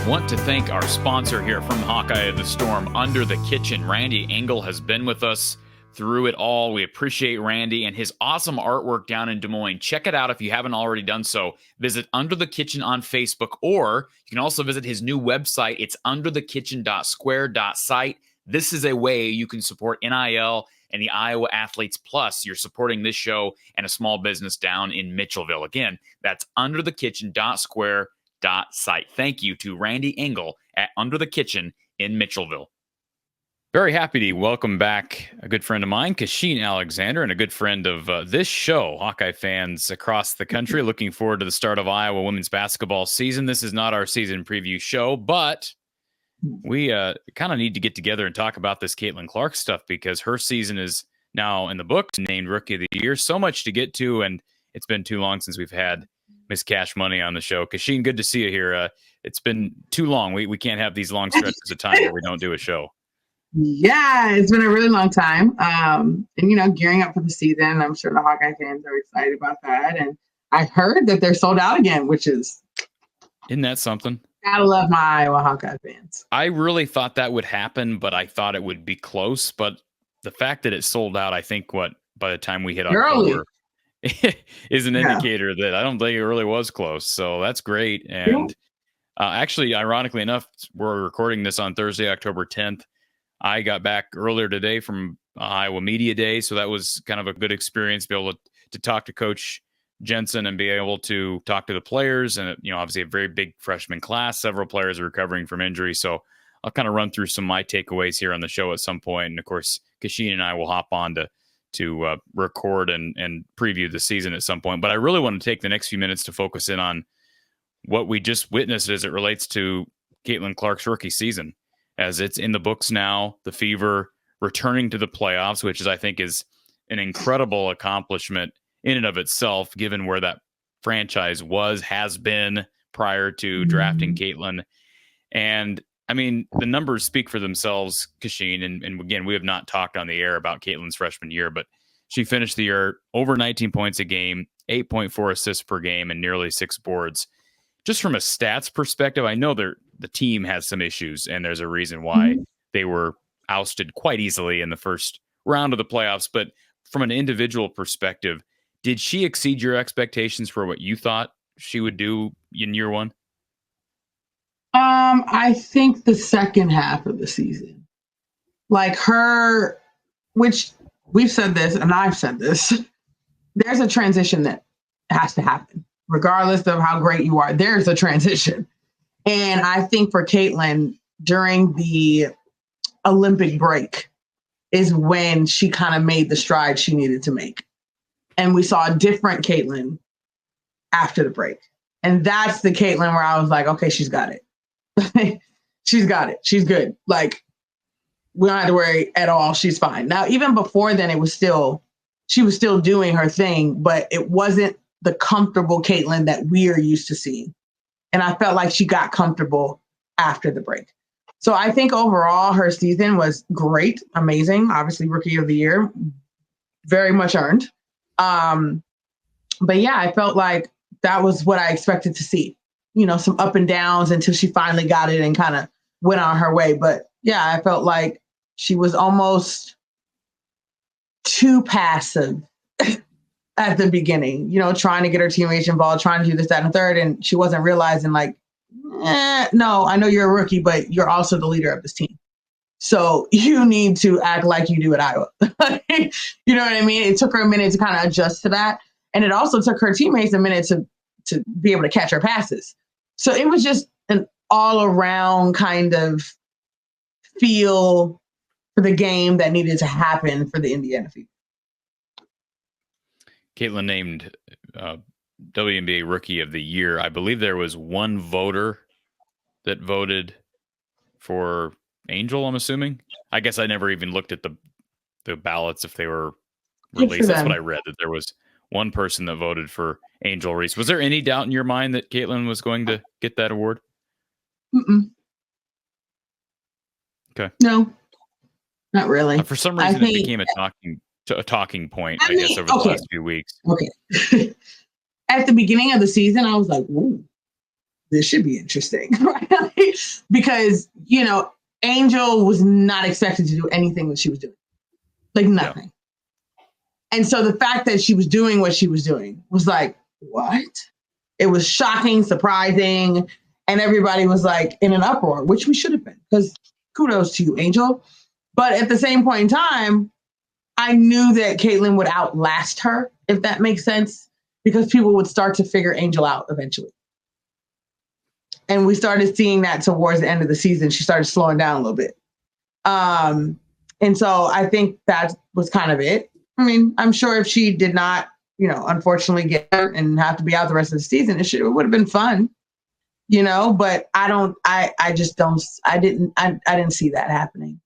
Want to thank our sponsor here from Hawkeye of the Storm, Under the Kitchen. Randy Engel has been with us through it all. We appreciate Randy and his awesome artwork down in Des Moines. Check it out if you haven't already done so. Visit Under the Kitchen on Facebook, or you can also visit his new website. It's underthekitchen.square.site. This is a way you can support NIL and the Iowa Athletes. Plus, you're supporting this show and a small business down in Mitchellville. Again, that's underthekitchen.square.site. Thank you to Randy Engel at Under the Kitchen in Mitchellville. Very happy to welcome back a good friend of mine, Kachine Alexander, and a good friend of this show, Hawkeye fans across the country. Looking forward to the start of Iowa women's basketball season. This is not our season preview show, but we kind of need to get together and talk about this Caitlin Clark stuff, because her season is now in the books, named Rookie of the Year. So much to get to, and it's been too long since we've had Miss Cash Money on the show. Kachine, good to see you here. It's been too long. We can't have these long stretches of time where we don't do a show. Yeah, it's been a really long time. And, gearing up for the season, I'm sure the Hawkeye fans are excited about that. And I heard that they're sold out again, which is... Isn't that something? Gotta love my Iowa Hawkeye fans. I really thought that would happen, but I thought it would be close. But the fact that it sold out, I think by the time we hit October is an indicator that I don't think it really was close. So that's great. And actually, ironically enough, we're recording this on Thursday, October 10th. I got back earlier today from Iowa Media Day, so that was kind of a good experience to be able to talk to Coach Jensen and be able to talk to the players. And, obviously a very big freshman class. Several players are recovering from injury. So I'll kind of run through some of my takeaways here on the show at some point. And, of course, Kachine and I will hop on to record and preview the season at some point. But I really want to take the next few minutes to focus in on what we just witnessed as it relates to Caitlin Clark's rookie season, as it's in the books now. The Fever returning to the playoffs, which I think is an incredible accomplishment in and of itself, given where that franchise has been prior to drafting Caitlin. And I mean, the numbers speak for themselves, Kachine. And again, we have not talked on the air about Caitlin's freshman year, but she finished the year over 19 points a game, 8.4 assists per game, and nearly 6 boards. Just from a stats perspective, I know the team has some issues, and there's a reason why they were ousted quite easily in the first round of the playoffs. But from an individual perspective, did she exceed your expectations for what you thought she would do in year one? I think the second half of the season, like her, which we've said this and I've said this, there's a transition that has to happen. Regardless of how great you are, there's a transition. And I think for Caitlin, during the Olympic break is when she kind of made the stride she needed to make. And we saw a different Caitlin after the break. And that's the Caitlin where I was like, okay, she's got it. She's got it. She's good. Like, we don't have to worry at all. She's fine. Now, even before then, she was still doing her thing, but it wasn't the comfortable Caitlin that we are used to seeing. And I felt like she got comfortable after the break. So I think overall her season was great, amazing. Obviously, Rookie of the Year, very much earned. But yeah, I felt like that was what I expected to see. Some up and downs until she finally got it and kind of went on her way. But yeah, I felt like she was almost too passive at the beginning, trying to get her teammates involved, trying to do this, that, and the third. And she wasn't realizing no, I know you're a rookie, but you're also the leader of this team. So you need to act like you do at Iowa. You know what I mean? It took her a minute to kind of adjust to that. And it also took her teammates a minute to be able to catch her passes. So it was just an all around kind of feel for the game that needed to happen for the Indiana Fever. Caitlin named WNBA Rookie of the Year. I believe there was one voter that voted for Angel, I'm assuming. I guess I never even looked at the ballots if they were released. That's what I read, that there was one person that voted for Angel Reese. Was there any doubt in your mind that Caitlin was going to get that award? Mm-mm. Okay. No, not really. For some reason, it became a talking point, I guess, over the last few weeks. Okay. At the beginning of the season, I was like, ooh, this should be interesting, right? Because, you know, Angel was not expected to do anything that she was doing, like nothing. Yeah. And so the fact that she was doing what she was doing was like, what? It was shocking, surprising, and everybody was like in an uproar, which we should have been, because kudos to you, Angel. But at the same point in time, I knew that Caitlyn would outlast her, if that makes sense, because people would start to figure Angel out eventually. And we started seeing that towards the end of the season. She started slowing down a little bit. And so I think that was kind of it. I mean, I'm sure if she did not, you know, unfortunately get hurt and have to be out the rest of the season, it would have been fun, you know, but I didn't see that happening.